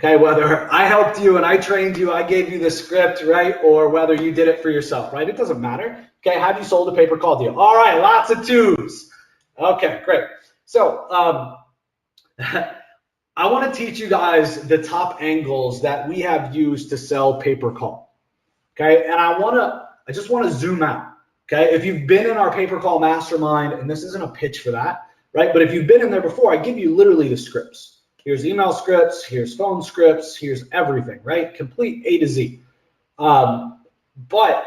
Okay, whether I helped you and I trained you, I gave you the script, right? Or whether you did it for yourself, right? It doesn't matter. Okay, have you sold a pay-per-call deal? All right, lots of twos. Okay, great. So I want to teach you guys the top angles that we have used to sell pay-per-call. Okay, and I just want to zoom out. Okay, if you've been in our pay-per-call mastermind, and this isn't a pitch for that, right? But if you've been in there before, I give you literally the scripts. Here's email scripts, here's phone scripts, here's everything, right? Complete A to Z. But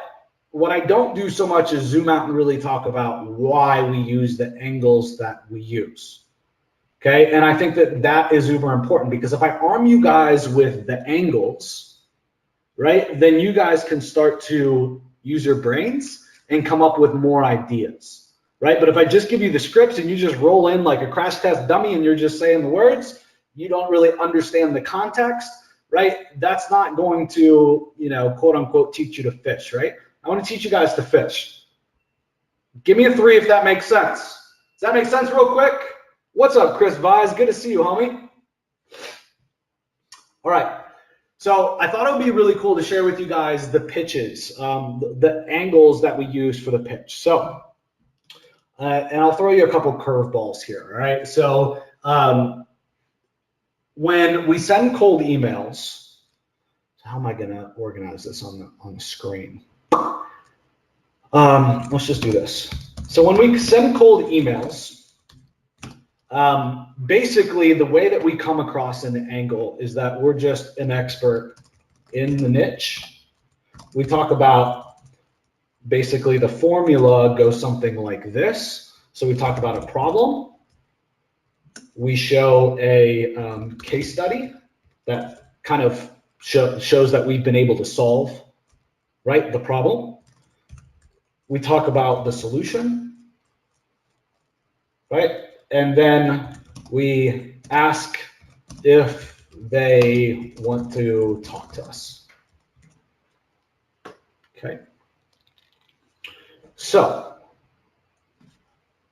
what I don't do so much is zoom out and really talk about why we use the angles that we use. Okay, and I think that that is uber important, because if I arm you guys with the angles, right, then you guys can start to use your brains and come up with more ideas, right? But if I just give you the scripts and you just roll in like a crash test dummy and you're just saying the words, you don't really understand the context, right? That's not going to, you know, quote unquote, teach you to fish, right? I want to teach you guys to fish. Give me a 3 if that makes sense. Does that make sense real quick? What's up, Chris Vise? Good to see you, homie. All right. So I thought it would be really cool to share with you guys the pitches, the angles that we use for the pitch. So, and I'll throw you a couple curveballs here, all right? So, when we send cold emails, how am I gonna organize this on the screen? Let's just do this. So when we send cold emails, basically the way that we come across in the angle is that we're just an expert in the niche. We talk about basically the formula goes something like this. So we talk about a problem. We show a case study that kind of shows that we've been able to solve, right, the problem. We talk about the solution, right? And then we ask if they want to talk to us. Okay. So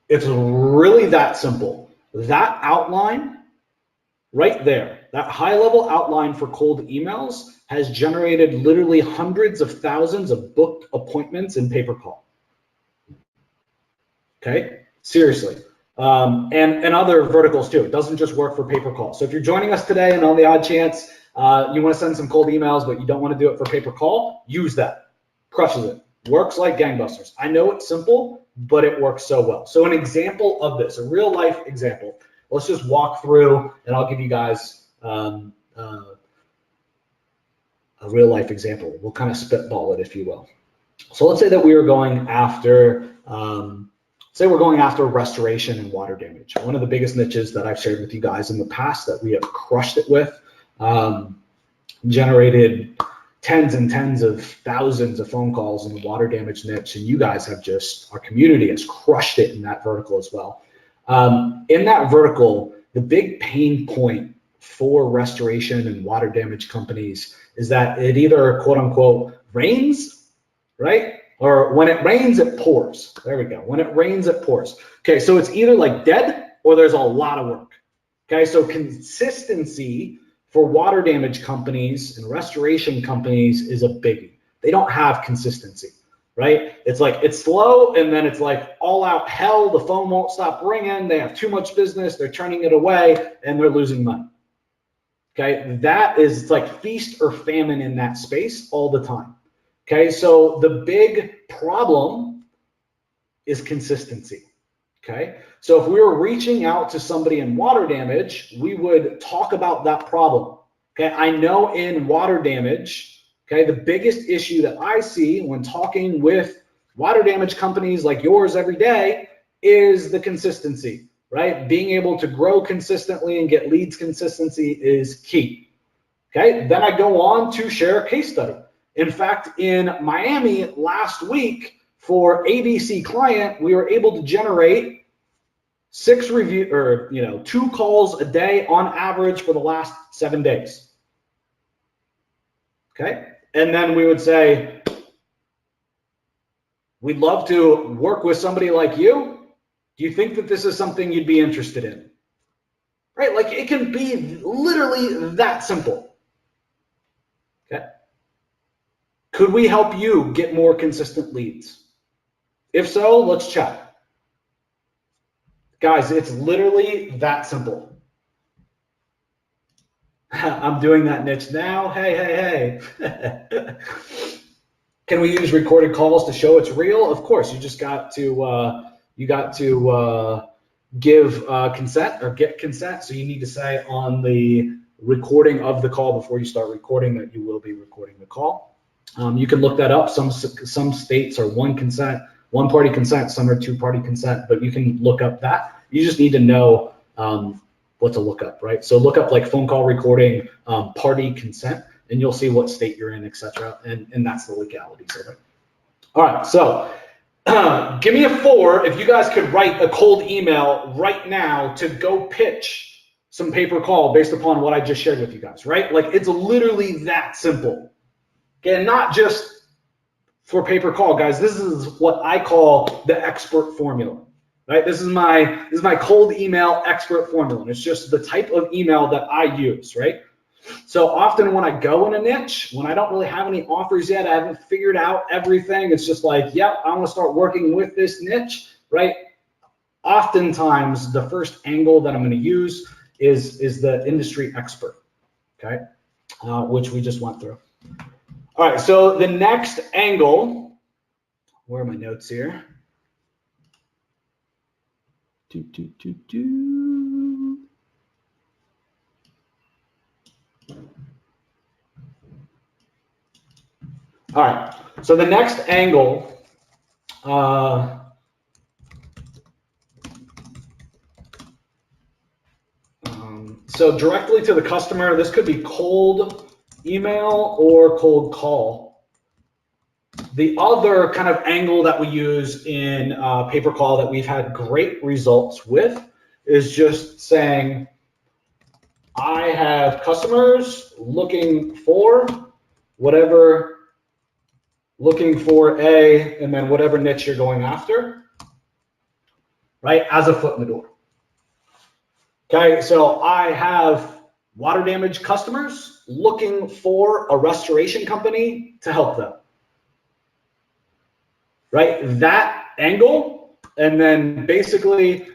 it's really that simple. That outline right there, that high level outline for cold emails has generated literally hundreds of thousands of booked appointments in pay-per-call. Okay, seriously. And other verticals too. It doesn't just work for pay-per-call. So if you're joining us today and on the odd chance you want to send some cold emails, but you don't want to do it for pay-per-call, use that. Crushes it. Works like gangbusters. I know it's simple, but it works so well. So an example of this, a real life example. Let's just walk through and I'll give you guys a real life example. We'll kind of spitball it, if you will. So let's say that we are going after, say we're going after restoration and water damage. One of the biggest niches that I've shared with you guys in the past that we have crushed it with, generated tens and tens of thousands of phone calls in the water damage niche, and you guys have just, our community has crushed it in that vertical as well. In that vertical, the big pain point for restoration and water damage companies is that it either quote unquote rains, right? Or when it rains, it pours. There we go. When it rains, it pours. Okay, so it's either like dead or there's a lot of work. Okay, so consistency for water damage companies and restoration companies is a biggie. They don't have consistency, right? It's like, it's slow and then it's like all out hell, the phone won't stop ringing, they have too much business, they're turning it away and they're losing money. Okay, that is, it's like feast or famine in that space all the time. Okay, so the big problem is consistency. Okay, so if we were reaching out to somebody in water damage, we would talk about that problem. Okay, I know in water damage, okay, the biggest issue that I see when talking with water damage companies like yours every day is the consistency, right? Being able to grow consistently and get leads consistency is key. Okay, then I go on to share a case study. In fact, in Miami last week for ABC client, we were able to generate 2 calls a day on average for the last 7 days. Okay, and then we would say, we'd love to work with somebody like you. Do you think that this is something you'd be interested in? Right, like it can be literally that simple. Could we help you get more consistent leads? If so, let's chat. Guys, it's literally that simple. I'm doing that niche now. Hey. Can we use recorded calls to show it's real? Of course, you just got to give consent or get consent. So you need to say on the recording of the call before you start recording that you will be recording the call. You can look that up. Some states are one party consent, some are two party consent, but you can look up that. You just need to know what to look up, right? So look up like phone call recording party consent, and you'll see what state you're in, etc. And that's the legalities of it. All right, so give me a 4 if you guys could write a cold email right now to go pitch some pay-per-call based upon what I just shared with you guys, right? Like it's literally that simple. Okay, and not just for pay-per-call, guys. This is what I call the expert formula, right? This is my cold email expert formula. And it's just the type of email that I use, right? So often when I go in a niche, when I don't really have any offers yet, I haven't figured out everything. It's just like, yep, I want to start working with this niche, right? Oftentimes the first angle that I'm going to use is the industry expert, okay, which we just went through. All right, so the next angle, where are my notes here? All right, so the next angle, so directly to the customer, this could be cold email or cold call. The other kind of angle that we use in pay-per-call that we've had great results with is just saying, I have customers looking for whatever, looking for a, and then whatever niche you're going after, right, as a foot in the door. Okay, so I have water damage customers looking for a restoration company to help them, right? That angle, and then basically,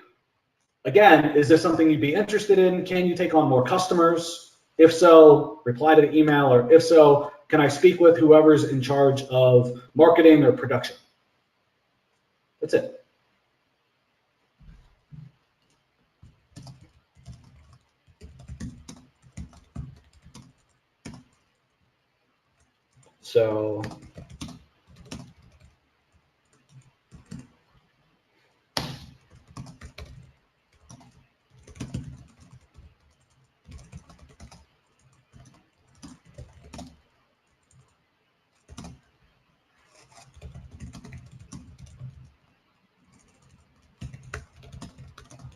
again, is this something you'd be interested in? Can you take on more customers? If so, reply to the email, or if so, can I speak with whoever's in charge of marketing or production? That's it. So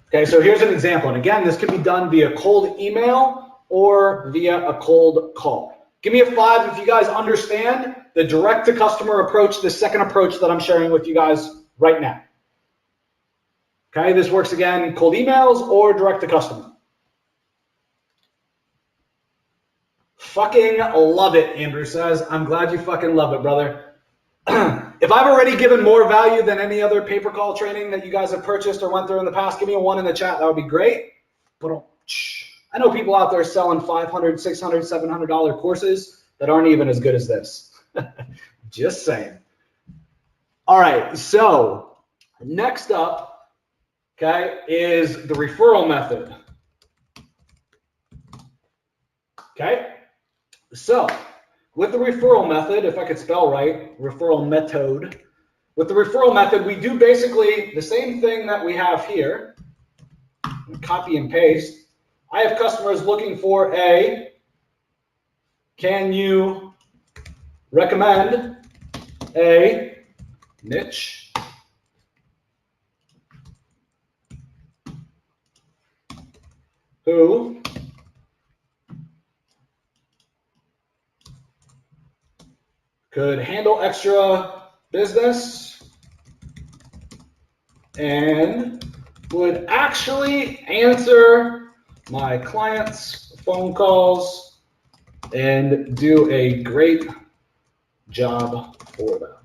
okay, so here's an example. And again, this can be done via cold email or via a cold call. Give me a 5 if you guys understand the direct to customer approach, the second approach that I'm sharing with you guys right now. Okay, this works again, cold emails or direct to customer. Fucking love it, Andrew says. I'm glad you fucking love it, brother. If I've already given more value than any other pay-per-call training that you guys have purchased or went through in the past, give me a 1 in the chat. That would be great. But I know people out there selling $500, $600, $700 courses that aren't even as good as this. Just saying. All right, so next up, okay, is the referral method. Okay, so with the referral method, if I could spell right, referral method. With the referral method, we do basically the same thing that we have here. Copy and paste. I have customers looking for a, can you recommend a niche who could handle extra business and would actually answer my clients' phone calls and do a great job for them.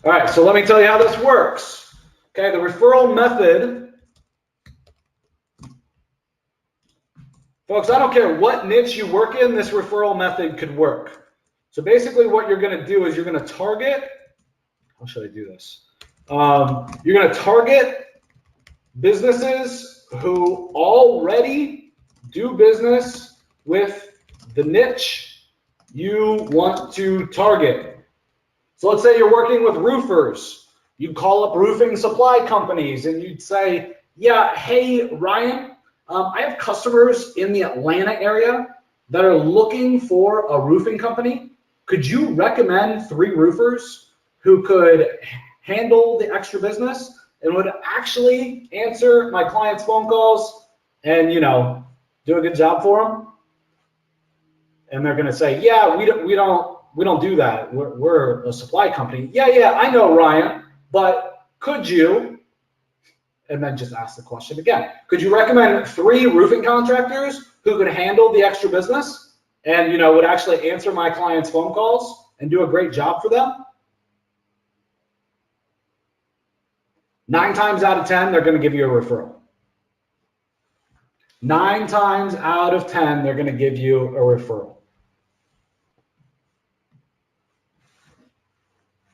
All right, so let me tell you how this works. Okay, the referral method, folks, I don't care what niche you work in, this referral method could work. So basically what you're gonna do is you're gonna target, how should I do this? You're gonna target businesses who already do business with the niche you want to target. So let's say you're working with roofers. You'd call up roofing supply companies and you'd say, yeah, hey, Ryan, I have customers in the Atlanta area that are looking for a roofing company. Could you recommend 3 roofers who could handle the extra business and would actually answer my clients' phone calls and, you know, do a good job for them? And they're going to say, yeah, we don't do that. We're a supply company. Yeah, I know, Ryan, but could you? And then just ask the question again. Could you recommend 3 roofing contractors who could handle the extra business and, you know, would actually answer my clients' phone calls and do a great job for them? 9 times out of 10, they're going to give you a referral. 9 times out of 10, they're going to give you a referral.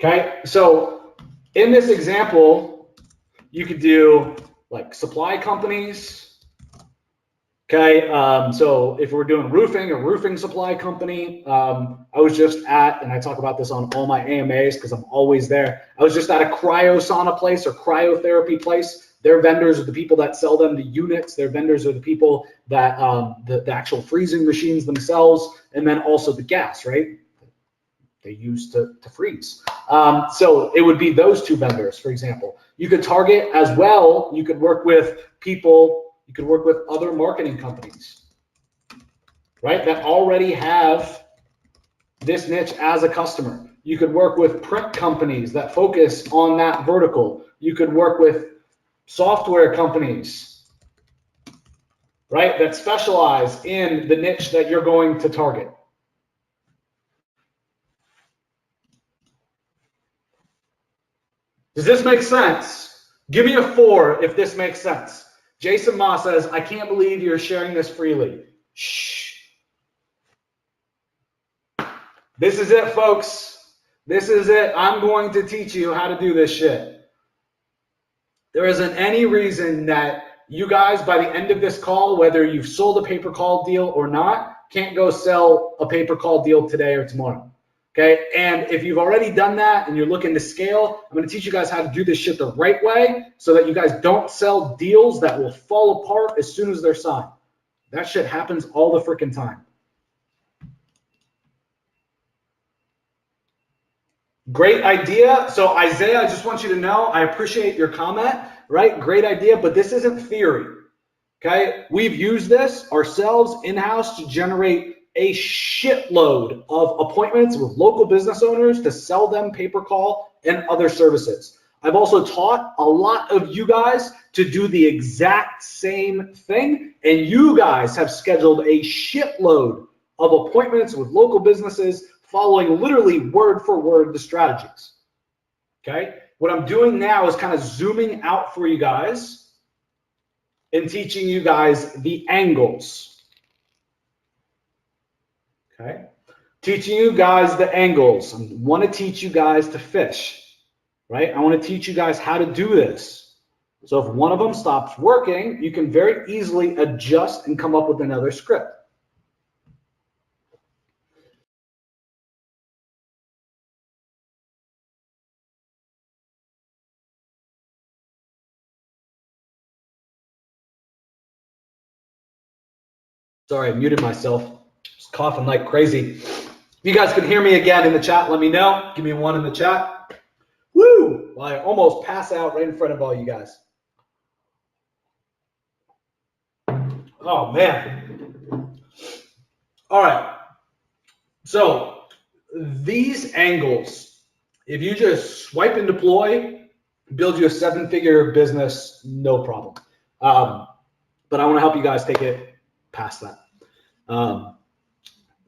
Okay, so in this example, you could do like supply companies. Okay, so if we're doing roofing, a roofing supply company, I was just at, and I talk about this on all my AMAs because I'm always there. I was just at a cryo sauna place or cryotherapy place. Their vendors are the people that sell them the units. Their vendors are the people that, the actual freezing machines themselves, and then also the gas, right? They use to freeze. So it would be those 2 vendors, for example. You could target as well, you could work with people, you could work with other marketing companies, right, that already have this niche as a customer. You could work with print companies that focus on that vertical. You could work with software companies, right, that specialize in the niche that you're going to target. Does this make sense? Give me a 4 if this makes sense. Jason Ma says, I can't believe you're sharing this freely. Shh. This is it, folks. This is it. I'm going to teach you how to do this shit. There isn't any reason that you guys, by the end of this call, whether you've sold a pay-per-call deal or not, can't go sell a pay-per-call deal today or tomorrow. Okay, and if you've already done that and you're looking to scale, I'm going to teach you guys how to do this shit the right way so that you guys don't sell deals that will fall apart as soon as they're signed. That shit happens all the freaking time. Great idea. So Isaiah, I just want you to know, I appreciate your comment, right? Great idea, but this isn't theory. Okay, we've used this ourselves in-house to generate a shitload of appointments with local business owners to sell them pay-per-call and other services. I've also taught a lot of you guys to do the exact same thing, and you guys have scheduled a shitload of appointments with local businesses following literally word for word the strategies. Okay, what I'm doing now is kind of zooming out for you guys and teaching you guys the angles. Okay, teaching you guys the angles. I want to teach you guys to fish, right? I want to teach you guys how to do this. So if one of them stops working, you can very easily adjust and come up with another script. Sorry, I muted myself. Just coughing like crazy. If you guys can hear me again in the chat, let me know. Give me 1 in the chat. Woo! Well, I almost pass out right in front of all you guys. Oh, man. All right. So these angles, if you just swipe and deploy, build you a 7-figure business, no problem. but I want to help you guys take it past that.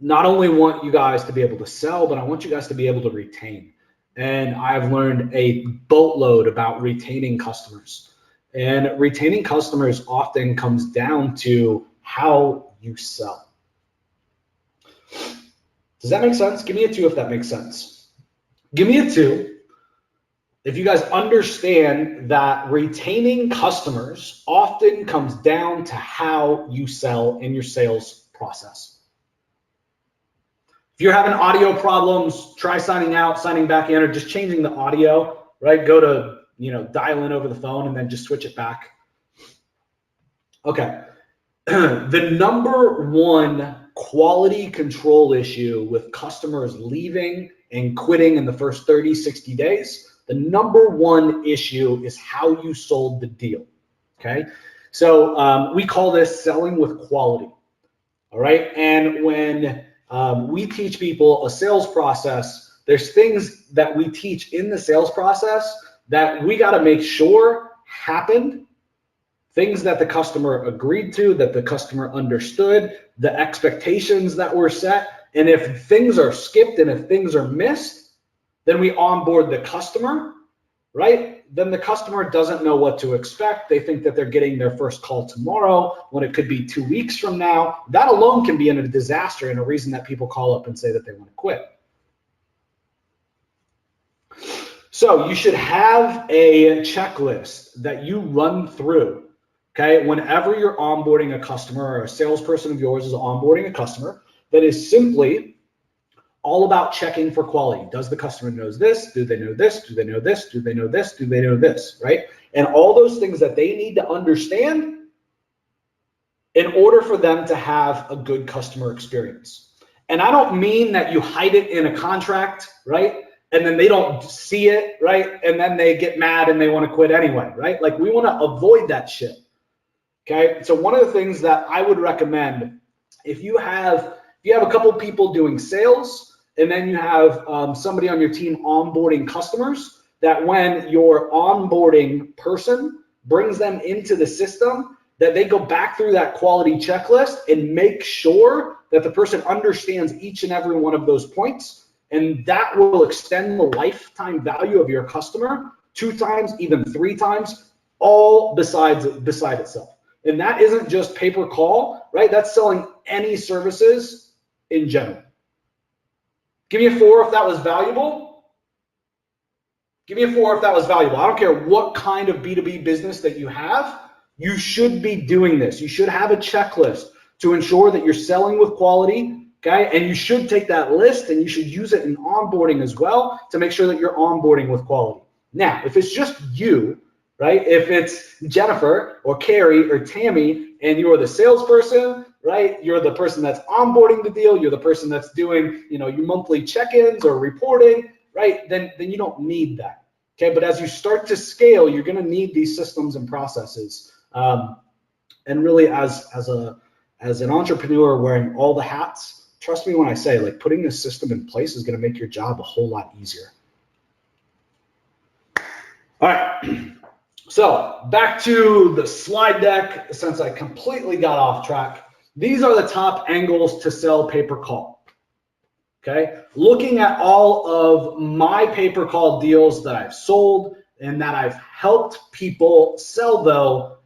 Not only want you guys to be able to sell, but I want you guys to be able to retain. And I've learned a boatload about retaining customers. And retaining customers often comes down to how you sell. Does that make sense? Give me a 2 if that makes sense. Give me a 2 if you guys understand that retaining customers often comes down to how you sell in your sales process. If you're having audio problems, try signing out, signing back in, or just changing the audio, right? Go to, dial in over the phone and then just switch it back. Okay. The number one quality control issue with customers leaving and quitting in the first 30, 60 days, the number one issue is how you sold the deal, okay? So we call this selling with quality, all right? And when we teach people a sales process, there's things that we teach in the sales process that we gotta make sure happened, things that the customer agreed to, that the customer understood, the expectations that were set. And if things are skipped and if things are missed, then we onboard the customer, right? Then the customer doesn't know what to expect. They think that they're getting their first call tomorrow when it could be 2 weeks from now. That alone can be a disaster and a reason that people call up and say that they want to quit. So you should have a checklist that you run through, okay? Whenever you're onboarding a customer or a salesperson of yours is onboarding a customer, that is simply all about checking for quality. Does the customer knows this? Do they know this? Do they know this? Do they know this? Do they know this, right? And all those things that they need to understand in order for them to have a good customer experience. And I don't mean that you hide it in a contract, right? And then they don't see it, right? And then they get mad and they want to quit anyway, right? Like we want to avoid that shit, okay? So one of the things that I would recommend, if you have a couple people doing sales and then you have somebody on your team onboarding customers, that when your onboarding person brings them into the system, that they go back through that quality checklist and make sure that the person understands each and every one of those points. And that will extend the lifetime value of your customer 2 times, even 3 times, all beside itself. And that isn't just pay per call, right? That's selling any services in general. Give me a 4 if that was valuable. Give me a 4 if that was valuable. I don't care what kind of B2B business that you have, you should be doing this. You should have a checklist to ensure that you're selling with quality. Okay, and you should take that list and you should use it in onboarding as well to make sure that you're onboarding with quality. Now, if it's just you, right? If it's Jennifer or Carrie or Tammy and you're the salesperson, right? You're the person that's onboarding the deal. You're the person that's doing, your monthly check-ins or reporting, right? Then you don't need that. Okay, but as you start to scale, you're going to need these systems and processes. And really, as an entrepreneur wearing all the hats. Trust me when I say, like, putting this system in place is going to make your job a whole lot easier. All right, so back to the slide deck, since I completely got off track. These are the top angles to sell pay-per-call, okay? Looking at all of my pay-per-call deals that I've sold and that I've helped people sell, though,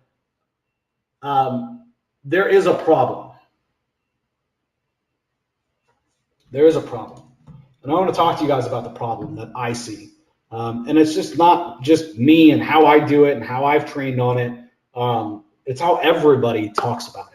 there is a problem. There is a problem. And I want to talk to you guys about the problem that I see. And it's just not just me and how I do it and how I've trained on it. It's how everybody talks about